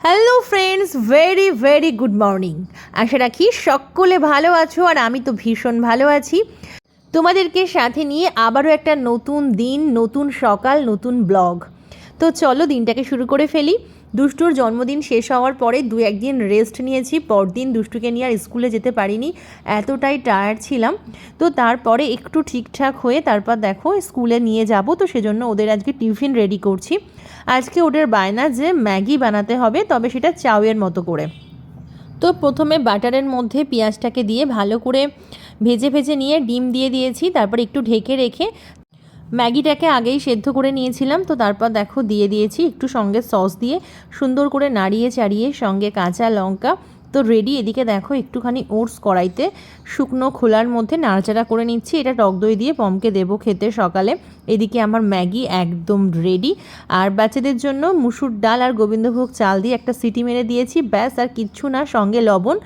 Hello friends, very very good morning. আশা রাখি সকলে ভালো আছো, আর আমি তো ভীষণ ভালো আছি। তোমাদেরকে সাথে নিয়ে আবারও একটা নতুন দিন, নতুন সকাল, নতুন ব্লগ। তো চলো দিনটাকে শুরু করে ফেলি। দুষ্টুর জন্মদিন শেষ হওয়ার পরে দু একদিন রেস্ট নিয়েছি। পরদিন দুষ্টুকে নিয়ে আর স্কুলে যেতে পারিনি, এতটাই টায়ার্ড ছিলাম। তো তারপরে একটু ঠিকঠাক হয়ে তারপর দেখো স্কুলে নিয়ে যাব, তো সেজন্য ওদের আজকে টিফিন রেডি করছি। আজকে ওদের বায়না যে ম্যাগি বানাতে হবে, তবে সেটা চাউয়ের মতো করে। তো প্রথমে বাটারের মধ্যে পেঁয়াজটাকে দিয়ে ভালো করে ভেজে ভেজে নিয়ে ডিম দিয়ে দিয়েছি, তারপর একটু ঢেকে রেখে ম্যাগিটাকে আগেই সেদ্ধ করে নিয়েছিলাম। তো তারপর দেখো দিয়ে দিয়েছি একটু সঙ্গে সস দিয়ে সুন্দর করে নাড়িয়ে চাড়িয়ে, সঙ্গে কাঁচা লঙ্কা। তো রেডি। এদিকে দেখো একটুখানি ওটস কড়াইতে শুকনো খোলার মধ্যে নাড়াচাড়া করে নিচ্ছি। এটা টক দই দিয়ে পমকে দেবো খেতে সকালে। এদিকে আমার ম্যাগি একদম রেডি। আর বাচ্চাদের জন্য মুসুর ডাল আর গোবিন্দভোগ চাল দিয়ে একটা সিটি মেরে দিয়েছি, ব্যাস আর কিচ্ছু না, সঙ্গে লবণ।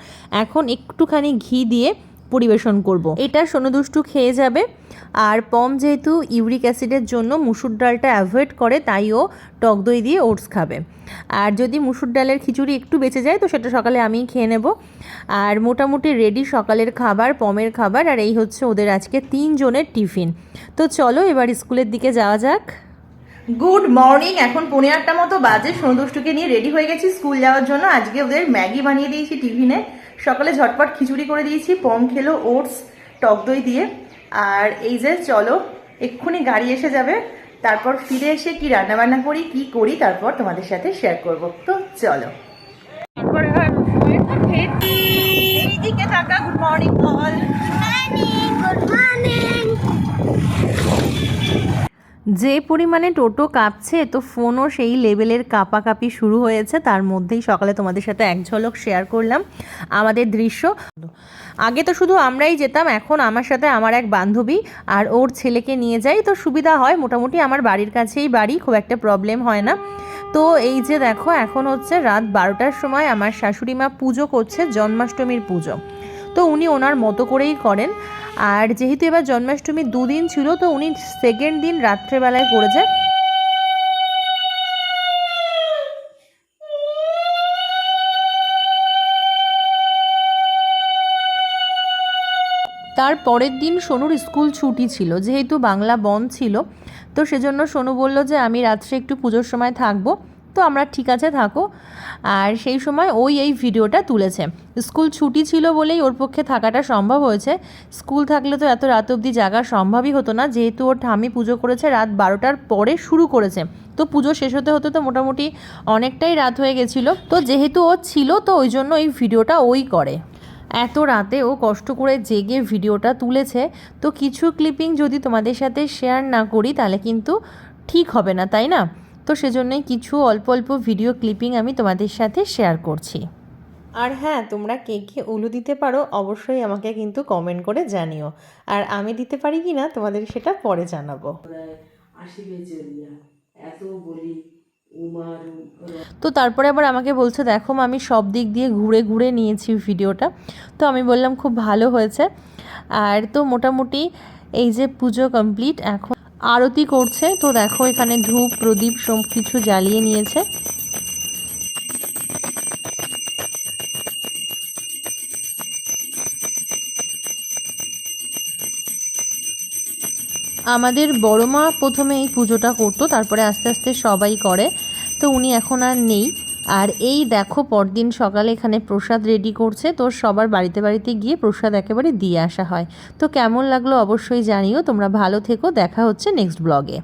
এখন একটুখানি ঘি দিয়ে পরিবেশন করব। এটা সোনুদুষ্টু খেয়ে যাবে। আর পম যেহেতু ইউরিক অ্যাসিডের জন্য মুসুর ডালটা অ্যাভয়েড করে, তাই ও টক দই দিয়ে ওটস খাবে। আর যদি মুসুর ডালের খিচুড়ি একটু বেঁচে যায় তো সেটা সকালে আমিই খেয়ে নেব। আর মোটামুটি রেডি সকালের খাবার, পমের খাবার। আর এই হচ্ছে ওদের আজকে 3 জনের টিফিন। তো চলো এবার স্কুলের দিকে যাওয়া যাক। Good morning. এখন 8:15 মতো বাজে। সোনুদুষ্টুকে নিয়ে রেডি হয়ে গেছি স্কুল যাওয়ার জন্য। আজকে ওদের ম্যাগি বানিয়ে দিয়েছি টিফিনে। সকালে ঝটপট খিচুড়ি করে দিয়েছি, পম খেলো ওটস টক দই দিয়ে। আর এই যে চলো এক্ষুনি গাড়ি এসে যাবে, তারপর ফিরে এসে কি রান্নাবান্না করি কি করি তারপর তোমাদের সাথে শেয়ার করব। তো চলো। এইদিকে টাকা গুড মর্নিং বল। Good morning. যে পরিমাণে টোটো কাঁপছে, তো ফোনও সেই লেভেলের কাঁপাকাঁপি শুরু হয়েছে। তার মধ্যেই সকালে তোমাদের সাথে এক ঝলক শেয়ার করলাম আমাদের দৃশ্য। আগে তো শুধু আমরাই যেতাম, এখন আমার সাথে আমার এক বান্ধবী আর ওর ছেলেকে নিয়ে যাই, তো সুবিধা হয়। মোটামুটি আমার বাড়ির কাছেই বাড়ি, খুব একটা প্রবলেম হয় না। তো এই যে দেখো এখন হচ্ছে রাত 12টার সময় আমার শাশুড়ি মা পুজো করছে, জন্মাষ্টমীর পুজো। তো উনি ওনার মতো করেই করেন। আর যেহেতু এবার জন্মাষ্টমী 2 দিন ছিল, তো উনি সেকেন্ড দিন রাত্রেবেলায় করেছে। তার পরের দিন সোনুর স্কুল ছুটি ছিল, যেহেতু বাংলা বন্ধ ছিল। তো সেজন্য সোনু বলল যে আমি রাত্রে একটু পুজোর সময় থাকবো। তো আমরা ঠিক আছে থাকো। আর সেই সময় ওই এই ভিডিওটা তুলেছে। স্কুল ছুটি ছিল বলেই ওর পক্ষে থাকাটা সম্ভব হয়েছে। স্কুল থাকলে তো এত রাত অবধি জাগা সম্ভবই হতো না, যেহেতু ওর ঠাম্মি পুজো করেছে রাত 12টার পরে শুরু করেছে। তো পুজো শেষ হতে হতে তো মোটামুটি অনেকটাই রাত হয়ে গেছিলো। তো যেহেতু ও ছিল, তো ওই জন্য এই ভিডিওটা ওই করে। এত রাতে ও কষ্ট করে জেগে ভিডিওটা তুলেছে। তো কিছু ক্লিপিং যদি তোমাদের সাথে শেয়ার না করি তাহলে কিন্তু ঠিক হবে না, তাই না? তো সেজন্যই কিছু অল্প অল্প ভিডিও ক্লিপিং আমি তোমাদের সাথে শেয়ার করছি। আর হ্যাঁ, তোমরা কে কে উলু দিতে পারো অবশ্যই আমাকে কিন্তু কমেন্ট করে জানিও। আর আমি দিতে পারি কি না তোমাদের সেটা পরে জানাবো। তো তারপরে আবার আমাকে বলছে দেখো আমি সব দিক দিয়ে ঘুরে ঘুরে নিয়েছি ভিডিওটা। তো আমি বললাম খুব ভালো হয়েছে। আর তো মোটামুটি এই যে পুজো কমপ্লিট, এখন আরতি করছে। তো দেখো এখানে ধূপ প্রদীপ সব কিছু জ্বালিয়ে নিয়েছে। আমাদের বড় মা প্রথমে এই পুজোটা করতো, তারপরে আস্তে আস্তে সবাই করে। তো উনি এখন আর নেই। আর এই দেখো পরদিন সকালে এখানে প্রসাদ রেডি করছে। তো সবার বাড়িতে বাড়িতে গিয়ে প্রসাদ একেবারে দিয়ে আসা হয়। তো কেমন লাগলো অবশ্যই জানিও। তোমরা ভালো থেকো, দেখা হচ্ছে নেক্সট ব্লগে।